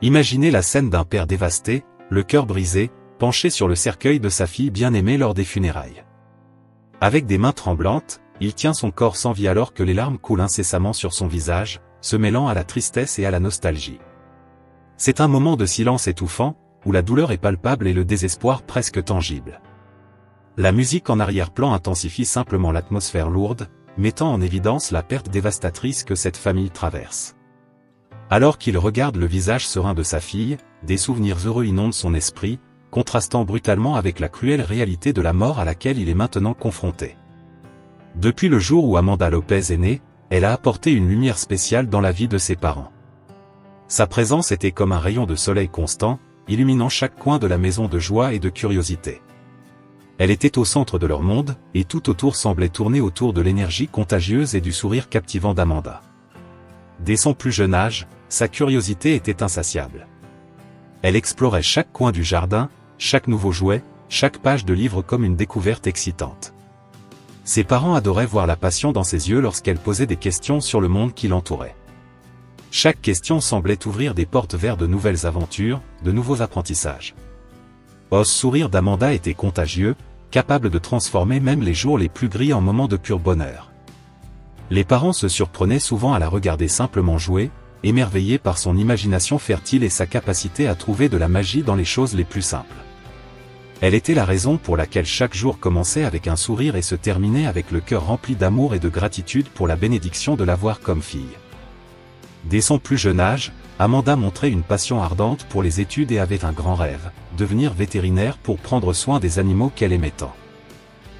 Imaginez la scène d'un père dévasté, le cœur brisé, penché sur le cercueil de sa fille bien-aimée lors des funérailles. Avec des mains tremblantes, il tient son corps sans vie alors que les larmes coulent incessamment sur son visage, se mêlant à la tristesse et à la nostalgie. C'est un moment de silence étouffant, où la douleur est palpable et le désespoir presque tangible. La musique en arrière-plan intensifie simplement l'atmosphère lourde, mettant en évidence la perte dévastatrice que cette famille traverse. Alors qu'il regarde le visage serein de sa fille, des souvenirs heureux inondent son esprit, contrastant brutalement avec la cruelle réalité de la mort à laquelle il est maintenant confronté. Depuis le jour où Amanda Lopez est née, elle a apporté une lumière spéciale dans la vie de ses parents. Sa présence était comme un rayon de soleil constant, illuminant chaque coin de la maison de joie et de curiosité. Elle était au centre de leur monde, et tout autour semblait tourner autour de l'énergie contagieuse et du sourire captivant d'Amanda. Dès son plus jeune âge, sa curiosité était insatiable. Elle explorait chaque coin du jardin, chaque nouveau jouet, chaque page de livre comme une découverte excitante. Ses parents adoraient voir la passion dans ses yeux lorsqu'elle posait des questions sur le monde qui l'entourait. Chaque question semblait ouvrir des portes vers de nouvelles aventures, de nouveaux apprentissages. Ce sourire d'Amanda était contagieux, capable de transformer même les jours les plus gris en moments de pur bonheur. Les parents se surprenaient souvent à la regarder simplement jouer, émerveillés par son imagination fertile et sa capacité à trouver de la magie dans les choses les plus simples. Elle était la raison pour laquelle chaque jour commençait avec un sourire et se terminait avec le cœur rempli d'amour et de gratitude pour la bénédiction de l'avoir comme fille. Dès son plus jeune âge, Amanda montrait une passion ardente pour les études et avait un grand rêve, devenir vétérinaire pour prendre soin des animaux qu'elle aimait tant.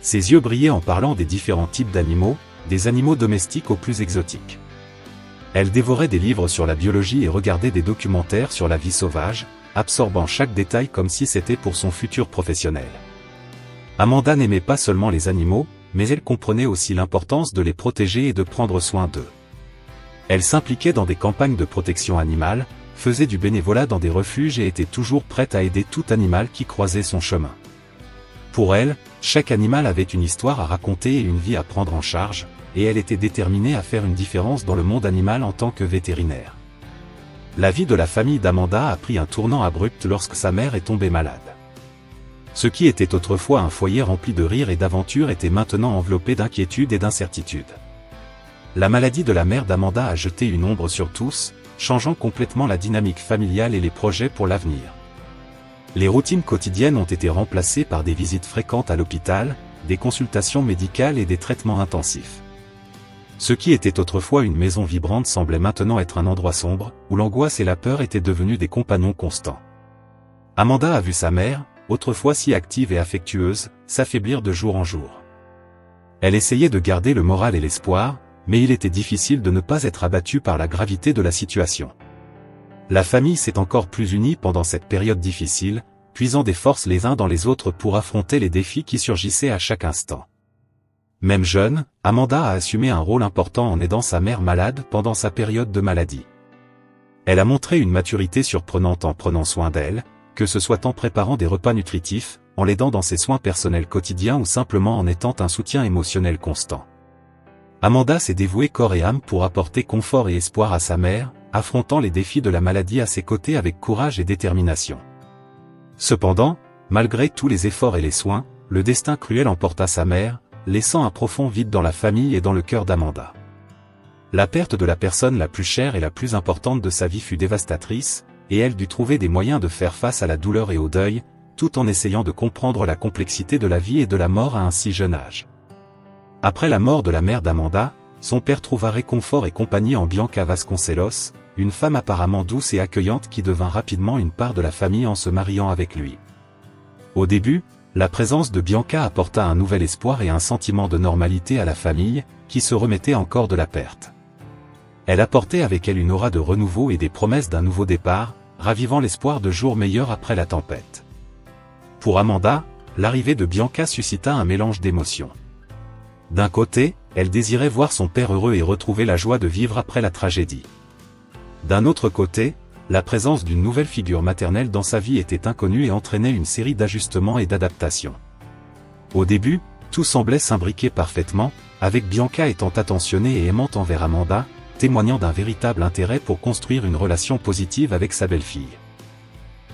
Ses yeux brillaient en parlant des différents types d'animaux, des animaux domestiques aux plus exotiques. Elle dévorait des livres sur la biologie et regardait des documentaires sur la vie sauvage, absorbant chaque détail comme si c'était pour son futur professionnel. Amanda n'aimait pas seulement les animaux, mais elle comprenait aussi l'importance de les protéger et de prendre soin d'eux. Elle s'impliquait dans des campagnes de protection animale, faisait du bénévolat dans des refuges et était toujours prête à aider tout animal qui croisait son chemin. Pour elle, chaque animal avait une histoire à raconter et une vie à prendre en charge, et elle était déterminée à faire une différence dans le monde animal en tant que vétérinaire. La vie de la famille d'Amanda a pris un tournant abrupt lorsque sa mère est tombée malade. Ce qui était autrefois un foyer rempli de rire et d'aventures était maintenant enveloppé d'inquiétude et d'incertitude. La maladie de la mère d'Amanda a jeté une ombre sur tous, changeant complètement la dynamique familiale et les projets pour l'avenir. Les routines quotidiennes ont été remplacées par des visites fréquentes à l'hôpital, des consultations médicales et des traitements intensifs. Ce qui était autrefois une maison vibrante semblait maintenant être un endroit sombre, où l'angoisse et la peur étaient devenus des compagnons constants. Amanda a vu sa mère, autrefois si active et affectueuse, s'affaiblir de jour en jour. Elle essayait de garder le moral et l'espoir, mais il était difficile de ne pas être abattu par la gravité de la situation. La famille s'est encore plus unie pendant cette période difficile, puisant des forces les uns dans les autres pour affronter les défis qui surgissaient à chaque instant. Même jeune, Amanda a assumé un rôle important en aidant sa mère malade pendant sa période de maladie. Elle a montré une maturité surprenante en prenant soin d'elle, que ce soit en préparant des repas nutritifs, en l'aidant dans ses soins personnels quotidiens ou simplement en étant un soutien émotionnel constant. Amanda s'est dévouée corps et âme pour apporter confort et espoir à sa mère, affrontant les défis de la maladie à ses côtés avec courage et détermination. Cependant, malgré tous les efforts et les soins, le destin cruel emporta sa mère, laissant un profond vide dans la famille et dans le cœur d'Amanda. La perte de la personne la plus chère et la plus importante de sa vie fut dévastatrice, et elle dut trouver des moyens de faire face à la douleur et au deuil, tout en essayant de comprendre la complexité de la vie et de la mort à un si jeune âge. Après la mort de la mère d'Amanda, son père trouva réconfort et compagnie en Bianca Vasconcelos, une femme apparemment douce et accueillante qui devint rapidement une part de la famille en se mariant avec lui. Au début, la présence de Bianca apporta un nouvel espoir et un sentiment de normalité à la famille, qui se remettait encore de la perte. Elle apportait avec elle une aura de renouveau et des promesses d'un nouveau départ, ravivant l'espoir de jours meilleurs après la tempête. Pour Amanda, l'arrivée de Bianca suscita un mélange d'émotions. D'un côté, elle désirait voir son père heureux et retrouver la joie de vivre après la tragédie. D'un autre côté, la présence d'une nouvelle figure maternelle dans sa vie était inconnue et entraînait une série d'ajustements et d'adaptations. Au début, tout semblait s'imbriquer parfaitement, avec Bianca étant attentionnée et aimante envers Amanda, témoignant d'un véritable intérêt pour construire une relation positive avec sa belle-fille.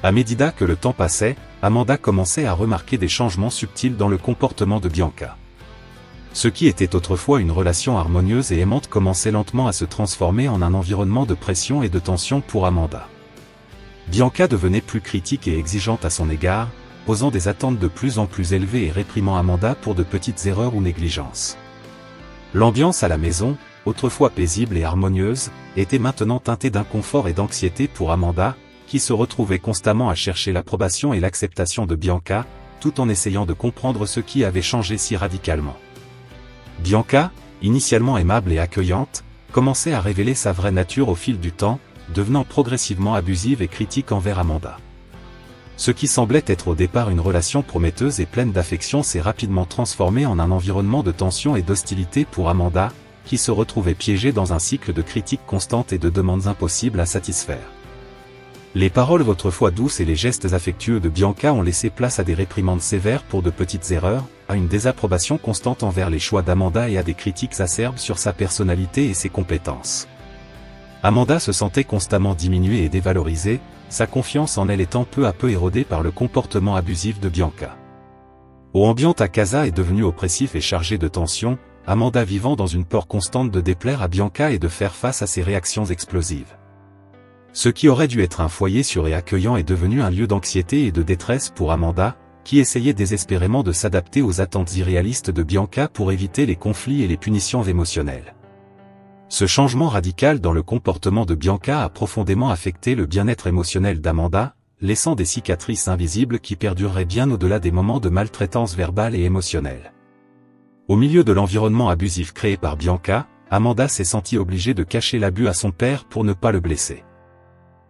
À medida que le temps passait, Amanda commençait à remarquer des changements subtils dans le comportement de Bianca. Ce qui était autrefois une relation harmonieuse et aimante commençait lentement à se transformer en un environnement de pression et de tension pour Amanda. Bianca devenait plus critique et exigeante à son égard, posant des attentes de plus en plus élevées et réprimant Amanda pour de petites erreurs ou négligences. L'ambiance à la maison, autrefois paisible et harmonieuse, était maintenant teintée d'inconfort et d'anxiété pour Amanda, qui se retrouvait constamment à chercher l'approbation et l'acceptation de Bianca, tout en essayant de comprendre ce qui avait changé si radicalement. Bianca, initialement aimable et accueillante, commençait à révéler sa vraie nature au fil du temps, devenant progressivement abusive et critique envers Amanda. Ce qui semblait être au départ une relation prometteuse et pleine d'affection s'est rapidement transformé en un environnement de tension et d'hostilité pour Amanda, qui se retrouvait piégée dans un cycle de critiques constantes et de demandes impossibles à satisfaire. Les paroles autrefois douces et les gestes affectueux de Bianca ont laissé place à des réprimandes sévères pour de petites erreurs, à une désapprobation constante envers les choix d'Amanda et à des critiques acerbes sur sa personnalité et ses compétences. Amanda se sentait constamment diminuée et dévalorisée, sa confiance en elle étant peu à peu érodée par le comportement abusif de Bianca. Ambiante à casa est devenu oppressif et chargé de tensions, Amanda vivant dans une peur constante de déplaire à Bianca et de faire face à ses réactions explosives. Ce qui aurait dû être un foyer sûr et accueillant est devenu un lieu d'anxiété et de détresse pour Amanda, qui essayait désespérément de s'adapter aux attentes irréalistes de Bianca pour éviter les conflits et les punitions émotionnelles. Ce changement radical dans le comportement de Bianca a profondément affecté le bien-être émotionnel d'Amanda, laissant des cicatrices invisibles qui perdureraient bien au-delà des moments de maltraitance verbale et émotionnelle. Au milieu de l'environnement abusif créé par Bianca, Amanda s'est sentie obligée de cacher l'abus à son père pour ne pas le blesser.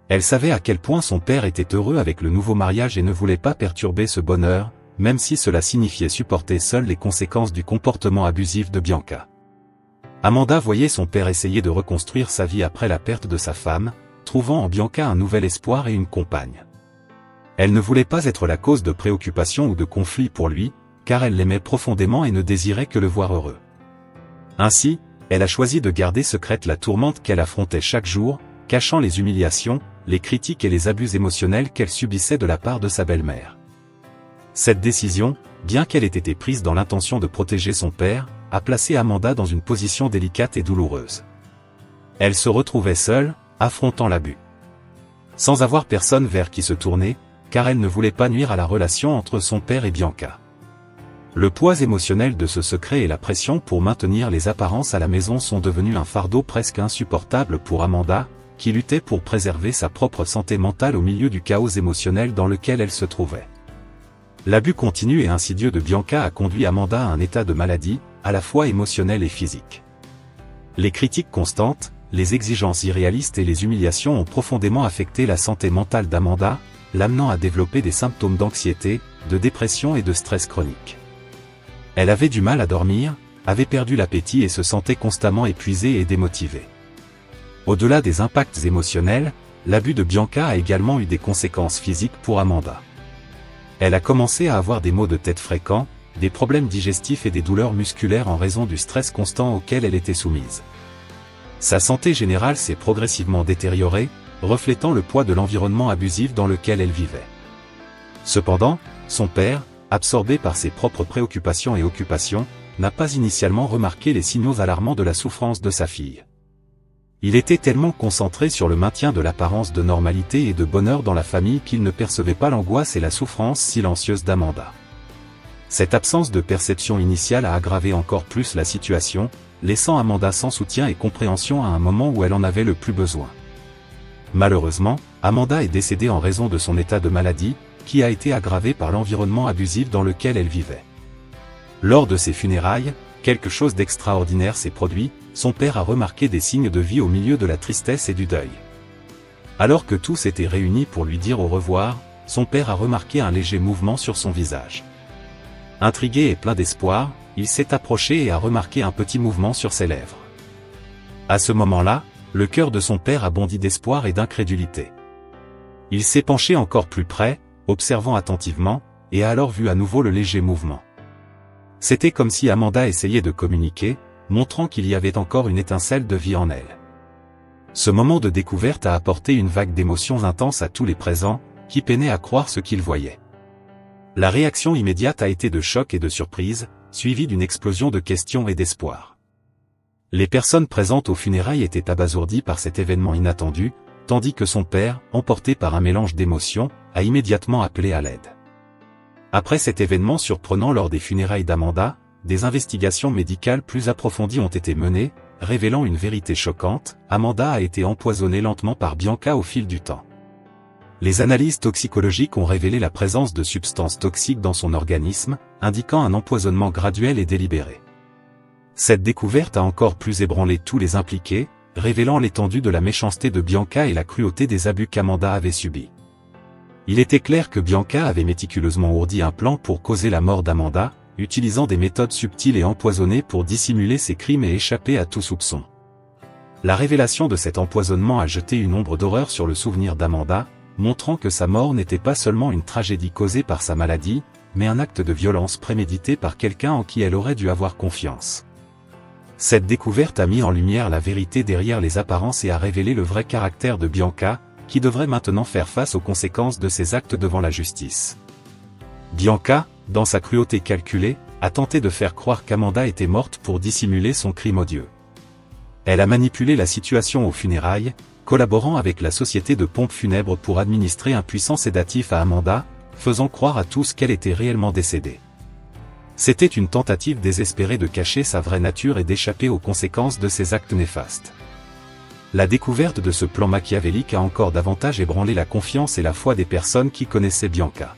Elle savait à quel point son père était heureux avec le nouveau mariage et ne voulait pas perturber ce bonheur, même si cela signifiait supporter seule les conséquences du comportement abusif de Bianca. Amanda voyait son père essayer de reconstruire sa vie après la perte de sa femme, trouvant en Bianca un nouvel espoir et une compagne. Elle ne voulait pas être la cause de préoccupation ou de conflit pour lui, car elle l'aimait profondément et ne désirait que le voir heureux. Ainsi, elle a choisi de garder secrète la tourmente qu'elle affrontait chaque jour, cachant les humiliations, les critiques et les abus émotionnels qu'elle subissait de la part de sa belle-mère. Cette décision, bien qu'elle ait été prise dans l'intention de protéger son père, a placé Amanda dans une position délicate et douloureuse. Elle se retrouvait seule, affrontant l'abus. Sans avoir personne vers qui se tourner, car elle ne voulait pas nuire à la relation entre son père et Bianca. Le poids émotionnel de ce secret et la pression pour maintenir les apparences à la maison sont devenus un fardeau presque insupportable pour Amanda, qui luttait pour préserver sa propre santé mentale au milieu du chaos émotionnel dans lequel elle se trouvait. L'abus continu et insidieux de Bianca a conduit Amanda à un état de maladie, à la fois émotionnel et physique. Les critiques constantes, les exigences irréalistes et les humiliations ont profondément affecté la santé mentale d'Amanda, l'amenant à développer des symptômes d'anxiété, de dépression et de stress chronique. Elle avait du mal à dormir, avait perdu l'appétit et se sentait constamment épuisée et démotivée. Au-delà des impacts émotionnels, l'abus de Bianca a également eu des conséquences physiques pour Amanda. Elle a commencé à avoir des maux de tête fréquents, des problèmes digestifs et des douleurs musculaires en raison du stress constant auquel elle était soumise. Sa santé générale s'est progressivement détériorée, reflétant le poids de l'environnement abusif dans lequel elle vivait. Cependant, son père, absorbé par ses propres préoccupations et occupations, n'a pas initialement remarqué les signaux alarmants de la souffrance de sa fille. Il était tellement concentré sur le maintien de l'apparence de normalité et de bonheur dans la famille qu'il ne percevait pas l'angoisse et la souffrance silencieuse d'Amanda. Cette absence de perception initiale a aggravé encore plus la situation, laissant Amanda sans soutien et compréhension à un moment où elle en avait le plus besoin. Malheureusement, Amanda est décédée en raison de son état de maladie, qui a été aggravé par l'environnement abusif dans lequel elle vivait. Lors de ses funérailles, quelque chose d'extraordinaire s'est produit, son père a remarqué des signes de vie au milieu de la tristesse et du deuil. Alors que tous étaient réunis pour lui dire au revoir, son père a remarqué un léger mouvement sur son visage. Intrigué et plein d'espoir, il s'est approché et a remarqué un petit mouvement sur ses lèvres. À ce moment-là, le cœur de son père a bondi d'espoir et d'incrédulité. Il s'est penché encore plus près, observant attentivement, et a alors vu à nouveau le léger mouvement. C'était comme si Amanda essayait de communiquer, montrant qu'il y avait encore une étincelle de vie en elle. Ce moment de découverte a apporté une vague d'émotions intenses à tous les présents, qui peinaient à croire ce qu'ils voyaient. La réaction immédiate a été de choc et de surprise, suivie d'une explosion de questions et d'espoir. Les personnes présentes aux funérailles étaient abasourdies par cet événement inattendu, tandis que son père, emporté par un mélange d'émotions, a immédiatement appelé à l'aide. Après cet événement surprenant lors des funérailles d'Amanda, des investigations médicales plus approfondies ont été menées, révélant une vérité choquante: Amanda a été empoisonnée lentement par Bianca au fil du temps. Les analyses toxicologiques ont révélé la présence de substances toxiques dans son organisme, indiquant un empoisonnement graduel et délibéré. Cette découverte a encore plus ébranlé tous les impliqués, révélant l'étendue de la méchanceté de Bianca et la cruauté des abus qu'Amanda avait subis. Il était clair que Bianca avait méticuleusement ourdi un plan pour causer la mort d'Amanda, utilisant des méthodes subtiles et empoisonnées pour dissimuler ses crimes et échapper à tout soupçon. La révélation de cet empoisonnement a jeté une ombre d'horreur sur le souvenir d'Amanda, montrant que sa mort n'était pas seulement une tragédie causée par sa maladie, mais un acte de violence prémédité par quelqu'un en qui elle aurait dû avoir confiance. Cette découverte a mis en lumière la vérité derrière les apparences et a révélé le vrai caractère de Bianca, qui devrait maintenant faire face aux conséquences de ses actes devant la justice. Bianca, dans sa cruauté calculée, a tenté de faire croire qu'Amanda était morte pour dissimuler son crime odieux. Elle a manipulé la situation aux funérailles, collaborant avec la société de pompes funèbres pour administrer un puissant sédatif à Amanda, faisant croire à tous qu'elle était réellement décédée. C'était une tentative désespérée de cacher sa vraie nature et d'échapper aux conséquences de ses actes néfastes. La découverte de ce plan machiavélique a encore davantage ébranlé la confiance et la foi des personnes qui connaissaient Bianca.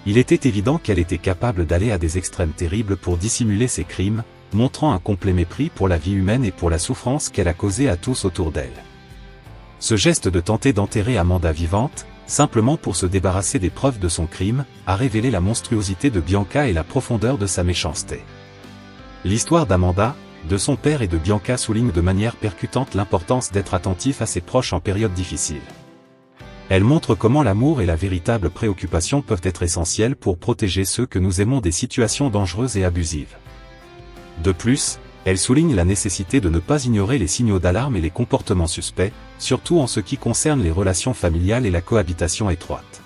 Il était évident qu'elle était capable d'aller à des extrêmes terribles pour dissimuler ses crimes, montrant un complet mépris pour la vie humaine et pour la souffrance qu'elle a causée à tous autour d'elle. Ce geste de tenter d'enterrer Amanda vivante, simplement pour se débarrasser des preuves de son crime, a révélé la monstruosité de Bianca et la profondeur de sa méchanceté. L'histoire d'Amanda, de son père et de Bianca souligne de manière percutante l'importance d'être attentif à ses proches en période difficile. Elle montre comment l'amour et la véritable préoccupation peuvent être essentiels pour protéger ceux que nous aimons des situations dangereuses et abusives. De plus, elle souligne la nécessité de ne pas ignorer les signaux d'alarme et les comportements suspects, surtout en ce qui concerne les relations familiales et la cohabitation étroite.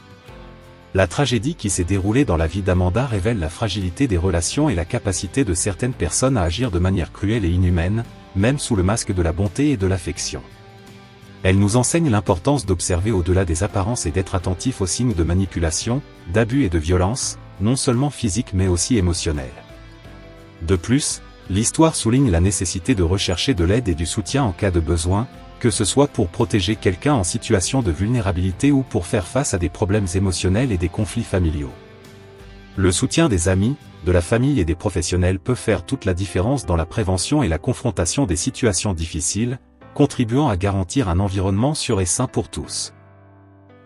La tragédie qui s'est déroulée dans la vie d'Amanda révèle la fragilité des relations et la capacité de certaines personnes à agir de manière cruelle et inhumaine, même sous le masque de la bonté et de l'affection. Elle nous enseigne l'importance d'observer au-delà des apparences et d'être attentif aux signes de manipulation, d'abus et de violence, non seulement physiques mais aussi émotionnels. De plus, l'histoire souligne la nécessité de rechercher de l'aide et du soutien en cas de besoin, que ce soit pour protéger quelqu'un en situation de vulnérabilité ou pour faire face à des problèmes émotionnels et des conflits familiaux. Le soutien des amis, de la famille et des professionnels peut faire toute la différence dans la prévention et la confrontation des situations difficiles, contribuant à garantir un environnement sûr et sain pour tous.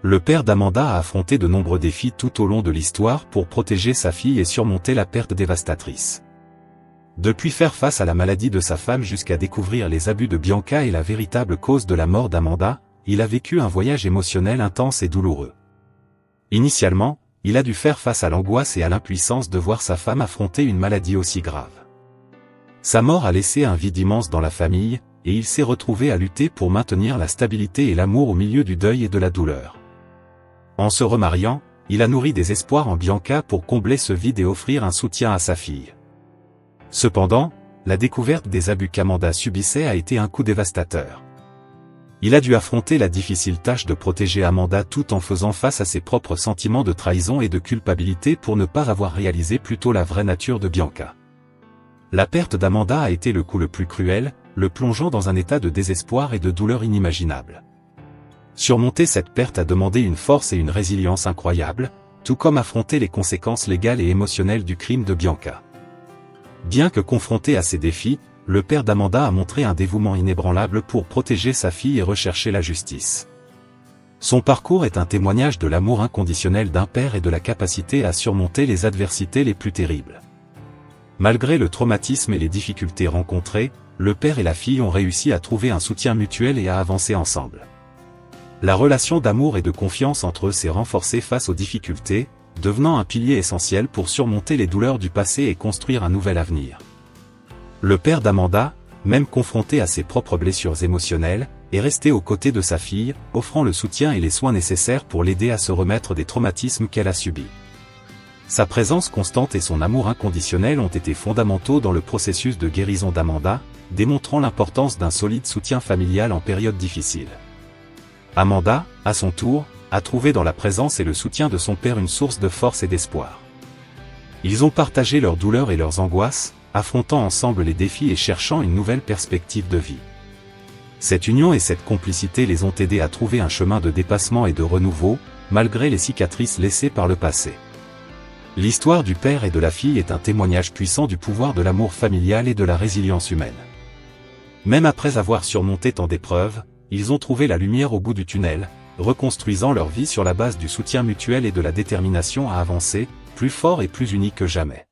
Le père d'Amanda a affronté de nombreux défis tout au long de l'histoire pour protéger sa fille et surmonter la perte dévastatrice. Depuis faire face à la maladie de sa femme jusqu'à découvrir les abus de Bianca et la véritable cause de la mort d'Amanda, il a vécu un voyage émotionnel intense et douloureux. Initialement, il a dû faire face à l'angoisse et à l'impuissance de voir sa femme affronter une maladie aussi grave. Sa mort a laissé un vide immense dans la famille, et il s'est retrouvé à lutter pour maintenir la stabilité et l'amour au milieu du deuil et de la douleur. En se remariant, il a nourri des espoirs en Bianca pour combler ce vide et offrir un soutien à sa fille. Cependant, la découverte des abus qu'Amanda subissait a été un coup dévastateur. Il a dû affronter la difficile tâche de protéger Amanda tout en faisant face à ses propres sentiments de trahison et de culpabilité pour ne pas avoir réalisé plus tôt la vraie nature de Bianca. La perte d'Amanda a été le coup le plus cruel, le plongeant dans un état de désespoir et de douleur inimaginable. Surmonter cette perte a demandé une force et une résilience incroyables, tout comme affronter les conséquences légales et émotionnelles du crime de Bianca. Bien que confronté à ces défis, le père d'Amanda a montré un dévouement inébranlable pour protéger sa fille et rechercher la justice. Son parcours est un témoignage de l'amour inconditionnel d'un père et de la capacité à surmonter les adversités les plus terribles. Malgré le traumatisme et les difficultés rencontrées, le père et la fille ont réussi à trouver un soutien mutuel et à avancer ensemble. La relation d'amour et de confiance entre eux s'est renforcée face aux difficultés, devenant un pilier essentiel pour surmonter les douleurs du passé et construire un nouvel avenir. Le père d'Amanda, même confronté à ses propres blessures émotionnelles, est resté aux côtés de sa fille, offrant le soutien et les soins nécessaires pour l'aider à se remettre des traumatismes qu'elle a subis. Sa présence constante et son amour inconditionnel ont été fondamentaux dans le processus de guérison d'Amanda, démontrant l'importance d'un solide soutien familial en période difficile. Amanda, à son tour, a trouvé dans la présence et le soutien de son père une source de force et d'espoir. Ils ont partagé leurs douleurs et leurs angoisses, affrontant ensemble les défis et cherchant une nouvelle perspective de vie. Cette union et cette complicité les ont aidés à trouver un chemin de dépassement et de renouveau, malgré les cicatrices laissées par le passé. L'histoire du père et de la fille est un témoignage puissant du pouvoir de l'amour familial et de la résilience humaine. Même après avoir surmonté tant d'épreuves, ils ont trouvé la lumière au bout du tunnel, reconstruisant leur vie sur la base du soutien mutuel et de la détermination à avancer, plus fort et plus unis que jamais.